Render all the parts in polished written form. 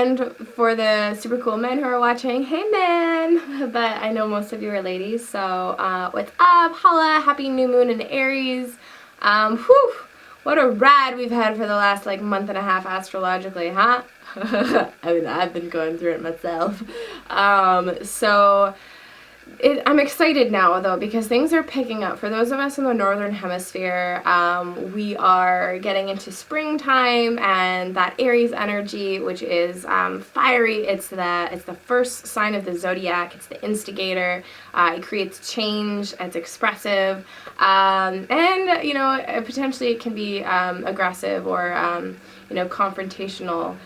And for the super cool men who are watching, hey men! But I know most of you are ladies, so what's up? Holla! Happy new moon in Aries. Whew! What a ride we've had for the last like month and a half astrologically, huh? I mean, I've been going through it myself. I'm excited now, though, because things are picking up. For those of us in the northern hemisphere, we are getting into springtime, and that Aries energy, which is fiery. It's the first sign of the zodiac. It's the instigator. It creates change. It's expressive, and potentially it can be aggressive or confrontational.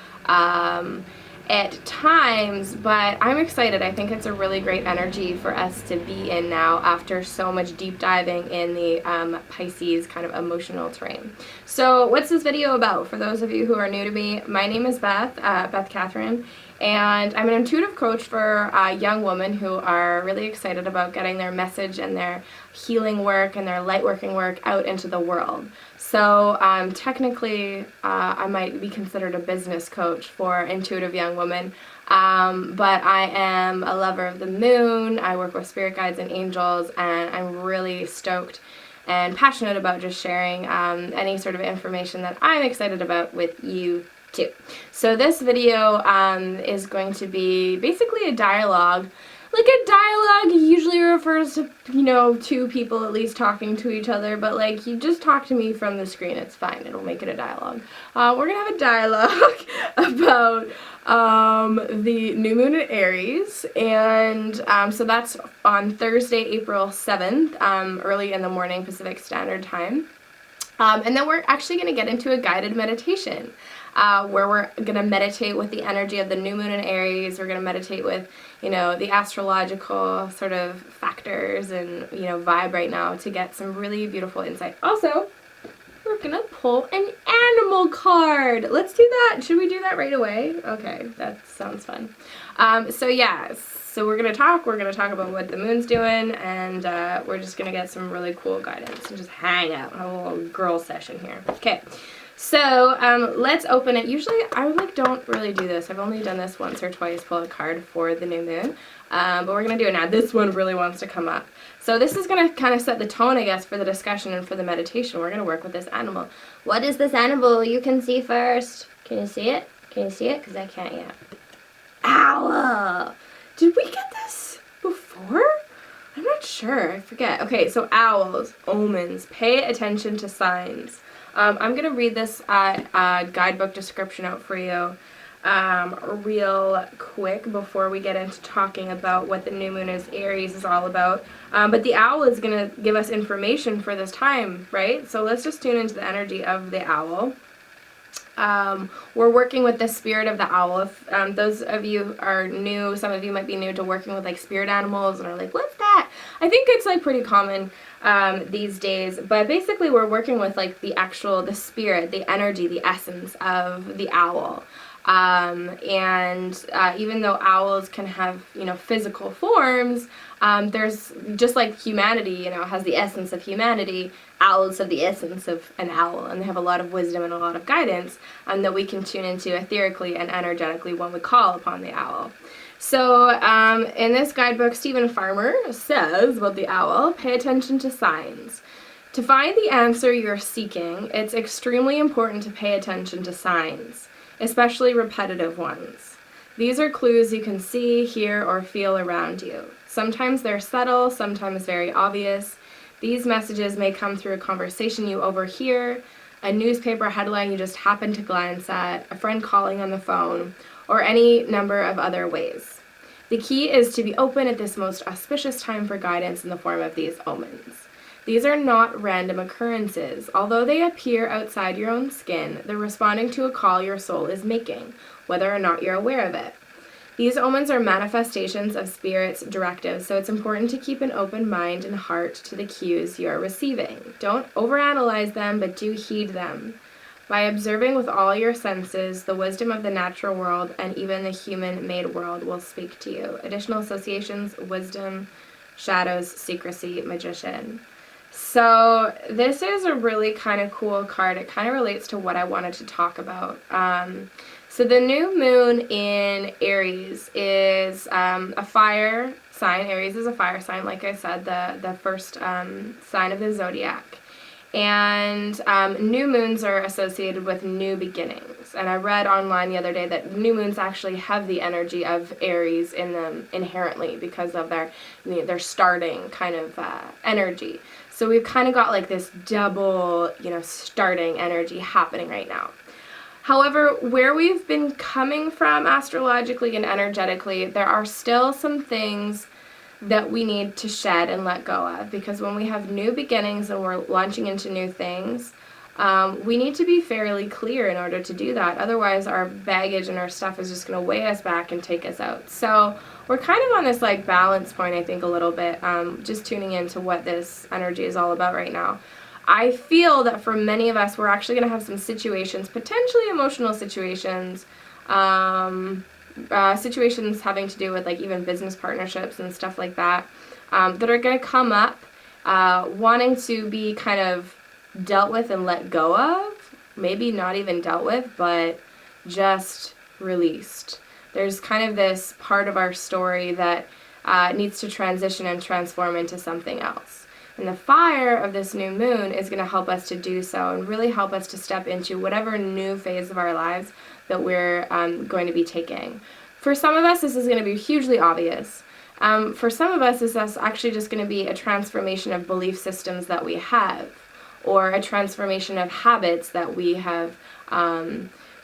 At times, but I'm excited. I think it's a really great energy for us to be in now after so much deep diving in the Pisces kind of emotional terrain. So what's this video about? For those of you who are new to me, my name is Beth, Beth Katherine, and I'm an intuitive coach for young women who are really excited about getting their message and their healing work and their light working work out into the world. So technically, I might be considered a business coach for intuitive young women, but I am a lover of the moon. I work with spirit guides and angels, and I'm really stoked and passionate about just sharing any sort of information that I'm excited about with you too. So this video is going to be basically a dialogue. Like, a dialogue usually refers to, two people at least talking to each other, but like, you just talk to me from the screen, it's fine, it'll make it a dialogue. We're gonna have a dialogue about the new moon in Aries, and so that's on Thursday, April 7th, early in the morning Pacific Standard Time. And then we're actually going to get into a guided meditation where we're going to meditate with the energy of the new moon in Aries. We're going to meditate with, the astrological sort of factors and, vibe right now to get some really beautiful insight. Also, we're going to pull an animal card. Let's do that. Should we do that right away? Okay, that sounds fun. So we're going to talk about what the moon's doing, and we're just going to get some really cool guidance and just hang out, have a little girl session here. Okay, so let's open it. Usually I don't really do this. I've only done this once or twice, pull a card for the new moon, but we're going to do it now. This one really wants to come up. So this is going to kind of set the tone, I guess, for the discussion and for the meditation. We're going to work with this animal. What is this animal you can see first? Can you see it? Can you see it? Because I can't yet. Owl! Did we get this before? I'm not sure. I forget. Okay, so owls, omens, pay attention to signs. I'm going to read this guidebook description out for you real quick before we get into talking about what the new moon is Aries is all about. But the owl is going to give us information for this time, right? So let's just tune into the energy of the owl. We're working with the spirit of the owl. If those of you are new, some of you might be new to working with like spirit animals and are like, what's that? I think it's like pretty common these days, but basically we're working with like the spirit, the energy, the essence of the owl. Even though owls can have, physical forms, there's just like humanity, has the essence of humanity, owls have the essence of an owl, and they have a lot of wisdom and a lot of guidance that we can tune into etherically and energetically when we call upon the owl. So in this guidebook, Stephen Farmer says about the owl, pay attention to signs. To find the answer you're seeking, it's extremely important to pay attention to signs, especially repetitive ones. These are clues you can see, hear, or feel around you. Sometimes they're subtle, sometimes very obvious. These messages may come through a conversation you overhear, a newspaper headline you just happen to glance at, a friend calling on the phone, or any number of other ways. The key is to be open at this most auspicious time for guidance in the form of these omens. These are not random occurrences. Although they appear outside your own skin, they're responding to a call your soul is making, whether or not you're aware of it. These omens are manifestations of Spirit's directives, so it's important to keep an open mind and heart to the cues you are receiving. Don't overanalyze them, but do heed them. By observing with all your senses, the wisdom of the natural world and even the human-made world will speak to you. Additional associations, wisdom, shadows, secrecy, magician. So this is a really kind of cool card. It kind of relates to what I wanted to talk about. So the new moon in Aries is a fire sign. Aries is a fire sign, like I said, the first sign of the zodiac. And new moons are associated with new beginnings. And I read online the other day that new moons actually have the energy of Aries in them inherently because of their starting kind of energy. So we've kind of got like this double, starting energy happening right now. However, where we've been coming from astrologically and energetically, there are still some things that we need to shed and let go of, because when we have new beginnings and we're launching into new things, we need to be fairly clear in order to do that. Otherwise, our baggage and our stuff is just going to weigh us back and take us out. So we're kind of on this like balance point, I think, a little bit, just tuning into what this energy is all about right now. I feel that for many of us, we're actually going to have some situations, potentially emotional situations, situations having to do with like even business partnerships and stuff like that, that are going to come up, wanting to be kind of dealt with and let go of. Maybe not even dealt with, but just released. There's kind of this part of our story that needs to transition and transform into something else. And the fire of this new moon is going to help us to do so and really help us to step into whatever new phase of our lives that we're going to be taking. For some of us, this is going to be hugely obvious. For some of us, this is actually just going to be a transformation of belief systems that we have, or a transformation of habits that we have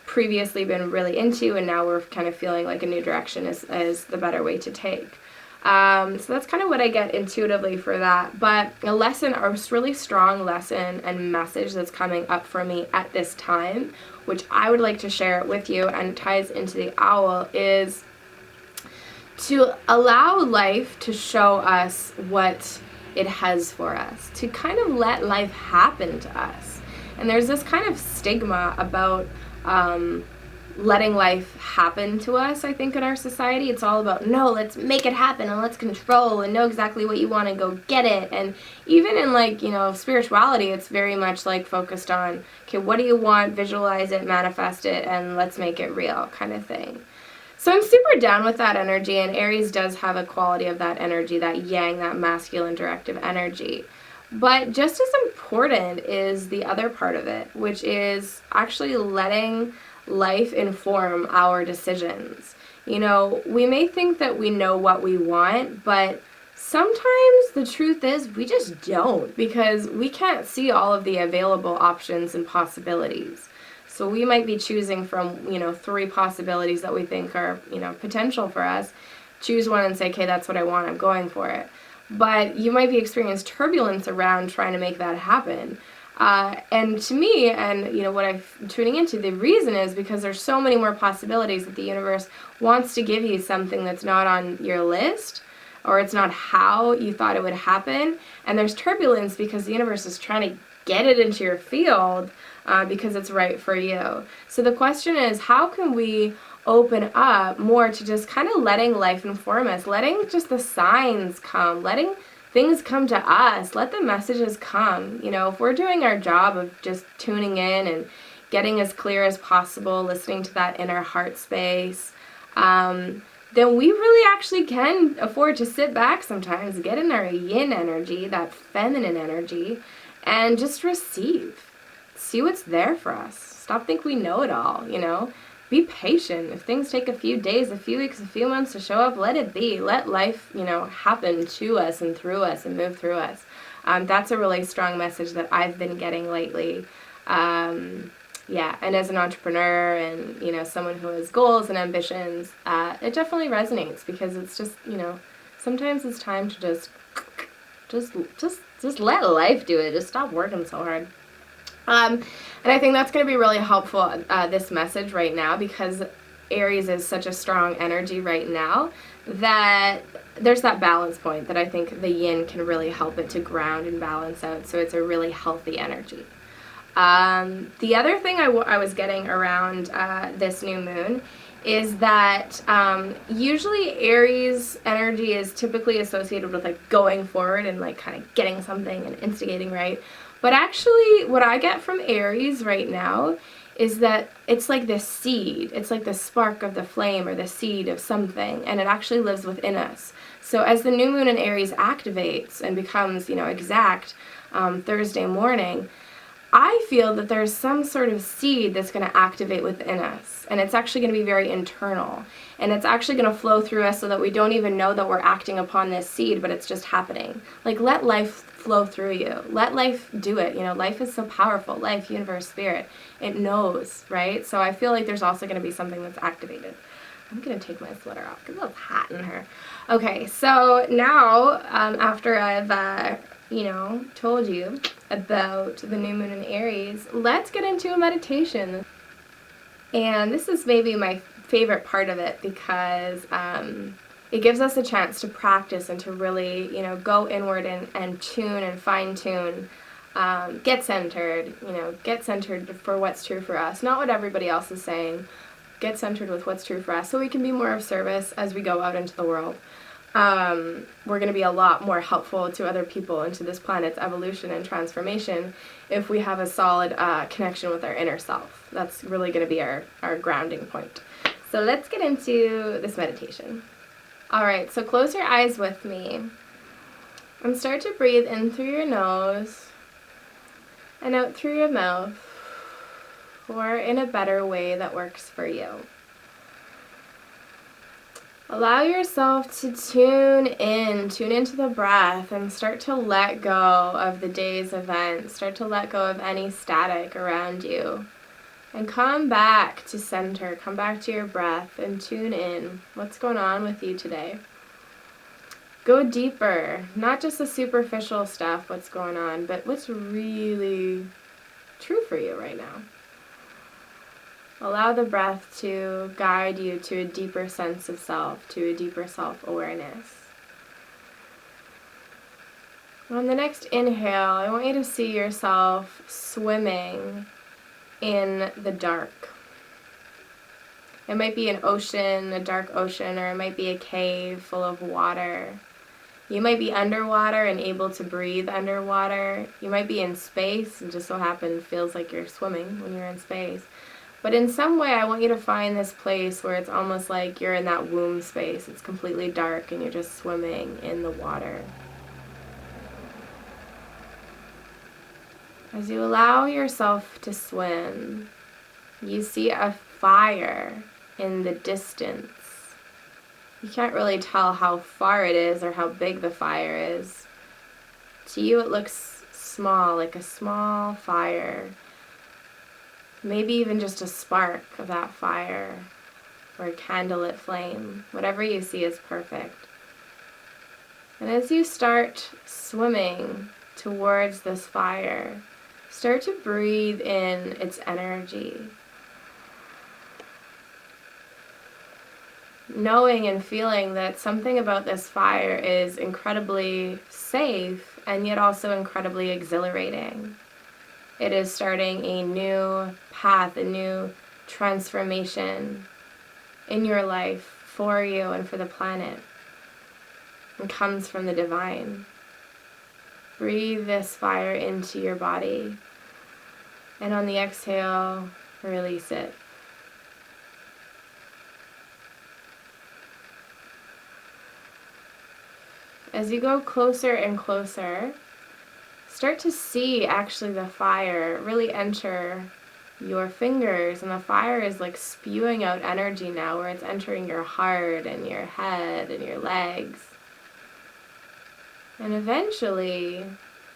previously been really into, and now we're kind of feeling like a new direction is the better way to take. So that's kind of what I get intuitively for that. But a lesson, a really strong lesson and message that's coming up for me at this time, which I would like to share with you and ties into the owl, is to allow life to show us what it has for us, to kind of let life happen to us. And there's this kind of stigma about letting life happen to us, I think, in our society. It's all about, no, let's make it happen and let's control and know exactly what you want and go get it. And even in like, spirituality, it's very much like focused on, okay, what do you want? Visualize it, manifest it, and let's make it real kind of thing. So I'm super down with that energy, and Aries does have a quality of that energy, that yang, that masculine directive energy. But just as important is the other part of it, which is actually letting life inform our decisions. We may think that we know what we want, but sometimes the truth is we just don't, because we can't see all of the available options and possibilities. So we might be choosing from, 3 possibilities that we think are, potential for us. Choose one and say, okay, that's what I want, I'm going for it. But you might be experiencing turbulence around trying to make that happen. And to me, and what I'm tuning into, the reason is because there's so many more possibilities that the universe wants to give you something that's not on your list, or it's not how you thought it would happen. And there's turbulence because the universe is trying to get it into your field because it's right for you. So the question is, how can we open up more to just kind of letting life inform us, letting just the signs come, letting things come to us, let the messages come. If we're doing our job of just tuning in and getting as clear as possible, listening to that inner heart space, then we really actually can afford to sit back sometimes, get in our yin energy, that feminine energy, and just receive. See what's there for us. Stop thinking we know it all, Be patient. If things take a few days, a few weeks, a few months to show up, let it be. Let life, happen to us and through us and move through us. That's a really strong message that I've been getting lately. And as an entrepreneur and, someone who has goals and ambitions, it definitely resonates, because it's just, sometimes it's time to just let life do it. Just stop working so hard. And I think that's going to be really helpful, this message right now, because Aries is such a strong energy right now that there's that balance point that I think the yin can really help it to ground and balance out, so it's a really healthy energy. The other thing I was getting around this new moon is that usually Aries energy is typically associated with like going forward and like kind of getting something and instigating, right? But actually what I get from Aries right now is that it's like this seed. It's like the spark of the flame or the seed of something, and it actually lives within us. So as the new moon in Aries activates and becomes, exact Thursday morning, I feel that there's some sort of seed that's going to activate within us, and it's actually going to be very internal, and it's actually going to flow through us so that we don't even know that we're acting upon this seed, but it's just happening. Like, let life flow through you. Let life do it. Life is so powerful. Life, universe, spirit. It knows, right? So I feel like there's also going to be something that's activated. I'm going to take my sweater off because it's hot in here. Okay, so now after I've told you about the new moon in Aries, let's get into a meditation. And this is maybe my favorite part of it because it gives us a chance to practice and to really, go inward and tune and fine tune, get centered for what's true for us, not what everybody else is saying. Get centered with what's true for us so we can be more of service as we go out into the world. We're going to be a lot more helpful to other people and to this planet's evolution and transformation if we have a solid connection with our inner self. That's really going to be our grounding point. So let's get into this meditation. Alright, so close your eyes with me and start to breathe in through your nose and out through your mouth, or in a better way that works for you. Allow yourself to tune into the breath and start to let go of the day's events. Start to let go of any static around you. And come back to center, come back to your breath and tune in. What's going on with you today? Go deeper, not just the superficial stuff, what's going on, but what's really true for you right now. Allow the breath to guide you to a deeper sense of self, to a deeper self-awareness. On the next inhale, I want you to see yourself swimming in the dark. It might be an ocean, a dark ocean, or it might be a cave full of water. You might be underwater and able to breathe underwater. You might be in space and just so happen feels like you're swimming when you're in space. But in some way, I want you to find this place where it's almost like you're in that womb space. It's completely dark and you're just swimming in the water. As you allow yourself to swim, you see a fire in the distance. You can't really tell how far it is or how big the fire is. To you, it looks small, like a small fire. Maybe even just a spark of that fire or a candlelit flame. Whatever you see is perfect. And as you start swimming towards this fire, start to breathe in its energy. Knowing and feeling that something about this fire is incredibly safe and yet also incredibly exhilarating. It is starting a new path, a new transformation in your life for you and for the planet. It comes from the divine. Breathe this fire into your body, and on the exhale, release it. As you go closer and closer, start to see actually the fire really enter your fingers, and the fire is like spewing out energy now where it's entering your heart and your head and your legs. And eventually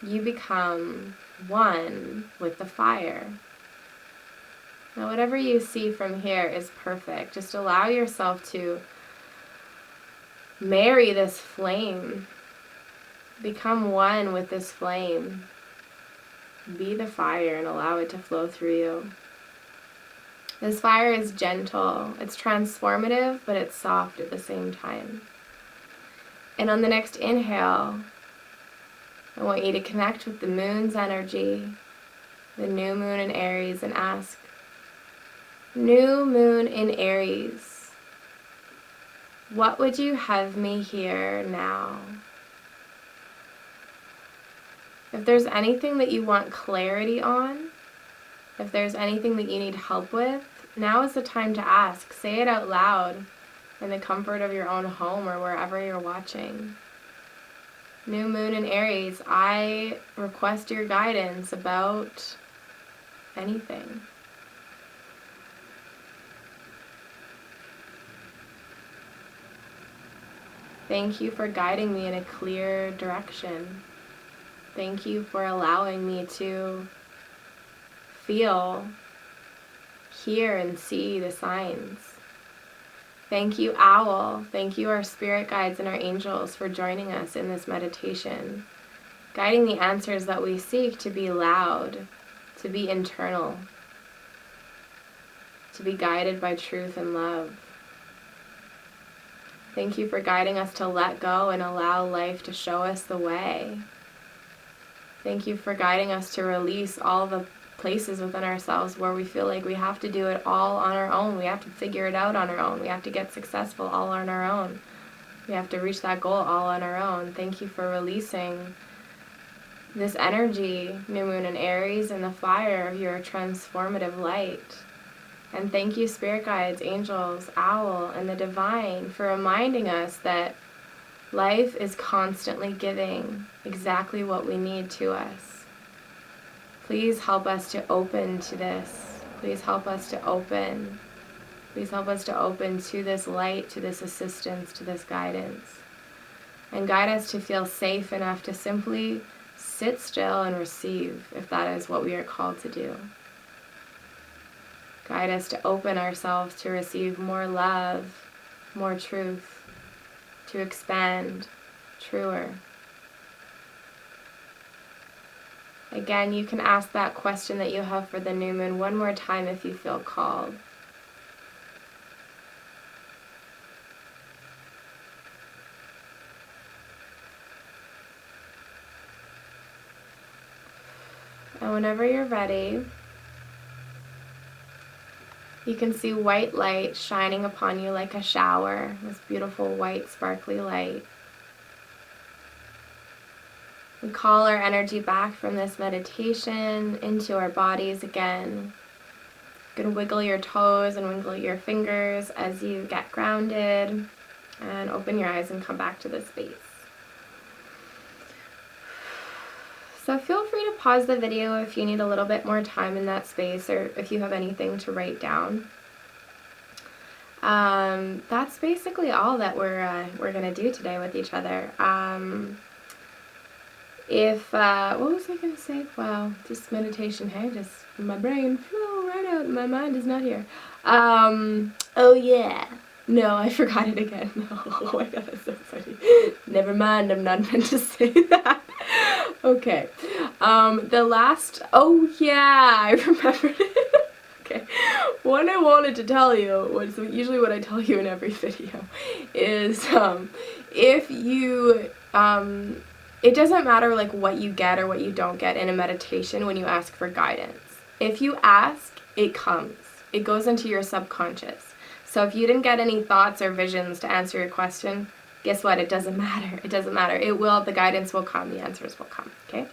you become one with the fire. Now whatever you see from here is perfect. Just allow yourself to marry this flame. Become one with this flame. Be the fire and allow it to flow through you. This fire is gentle. It's transformative, but it's soft at the same time. And on the next inhale, I want you to connect with the moon's energy, the new moon in Aries, and ask, new moon in Aries, What would you have me hear now? If there's anything that you want clarity on, if there's anything that you need help with, now is the time to ask. Say it out loud in the comfort of your own home or wherever you're watching. New moon in Aries, I request your guidance about anything. Thank you for guiding me in a clear direction. Thank you for allowing me to feel, hear, and see the signs. Thank you, Owl. Thank you, our spirit guides and our angels, for joining us in this meditation, guiding the answers that we seek to be loud, to be internal, to be guided by truth and love. Thank you for guiding us to let go and allow life to show us the way. Thank you for guiding us to release all the places within ourselves where we feel like we have to do it all on our own. We have to figure it out on our own. We have to get successful all on our own. We have to reach that goal all on our own. Thank you for releasing this energy, new moon in Aries, and the fire of your transformative light. And thank you, spirit guides, angels, owl, and the divine, for reminding us that life is constantly giving exactly what we need to us. Please help us to open to this. Please help us to open. Please help us to open to this light, to this assistance, to this guidance. And guide us to feel safe enough to simply sit still and receive, if that is what we are called to do. Guide us to open ourselves to receive more love, more truth, to expand truer. Again, you can ask that question that you have for the new moon one more time if you feel called. And whenever you're ready, you can see white light shining upon you like a shower, this beautiful white sparkly light. We call our energy back from this meditation into our bodies again. You can wiggle your toes and wiggle your fingers as you get grounded, and open your eyes and come back to this space. So feel free to pause the video if you need a little bit more time in that space, or if you have anything to write down. That's basically all that we're gonna do today with each other. What was I gonna say? Wow, just meditation. Hey, just my brain flew right out. My mind is not here. Oh yeah. No, I forgot it again. Oh my god, that's so funny. Never mind, I'm not meant to say that. Okay. Oh yeah, I remembered it. Okay. What I wanted to tell you was usually what I tell you in every video is if you it doesn't matter like what you get or what you don't get in a meditation when you ask for guidance. If you ask, it comes. It goes into your subconscious. So if you didn't get any thoughts or visions to answer your question, guess what? It doesn't matter. It doesn't matter. It will. The guidance will come. The answers will come. Okay?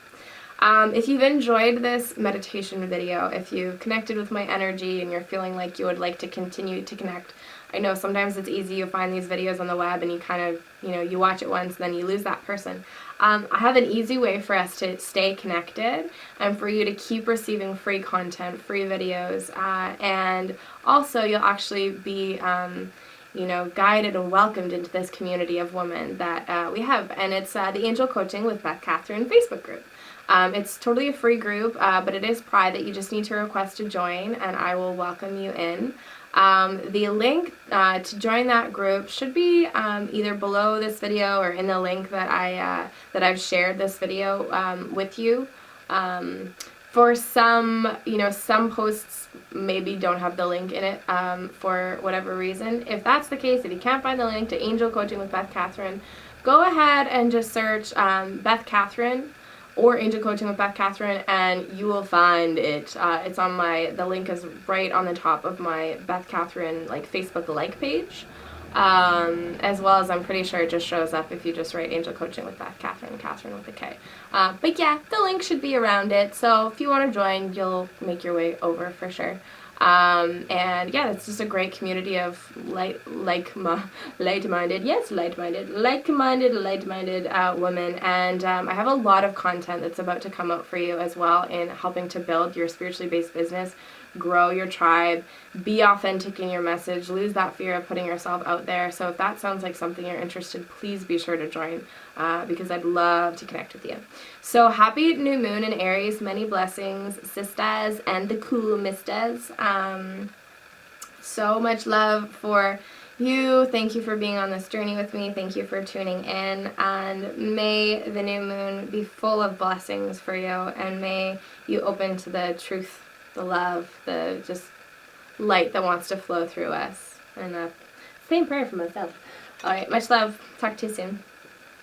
If you've enjoyed this meditation video, if you've connected with my energy and you're feeling like you would like to continue to connect, I know sometimes it's easy, you find these videos on the web and you kind of, you watch it once and then you lose that person. I have an easy way for us to stay connected and for you to keep receiving free content, free videos, and also you'll actually be guided and welcomed into this community of women that we have. And it's the Angel Coaching with Beth, Katherine Facebook group. It's totally a free group, but it is private. You just need to request to join, and I will welcome you in. The link to join that group should be either below this video or in the link that I've shared this video with you. For some, some posts maybe don't have the link in it for whatever reason. If that's the case, if you can't find the link to Angel Coaching with Beth Katherine, go ahead and just search Beth Katherine or Angel Coaching with Beth Katherine, and you will find it. It's on the link is right on the top of my Beth Katherine Facebook page. as well as I'm pretty sure it just shows up if you just write Angel Coaching with Beth, Katherine with a K. But yeah, the link should be around it, so if you want to join, you'll make your way over for sure. And yeah, it's just a great community of light-minded women, and I have a lot of content that's about to come out for you as well in helping to build your spiritually based business, grow your tribe, be authentic in your message, lose that fear of putting yourself out there. So if that sounds like something you're interested, please be sure to join, because I'd love to connect with you. So happy new moon in Aries, many blessings, sisters and the cool misters. So much love for you. Thank you for being on this journey with me. Thank you for tuning in, and may the new moon be full of blessings for you, and may you open to the truth, the love, the just light that wants to flow through us. And same prayer for myself. All right, much love. Talk to you soon.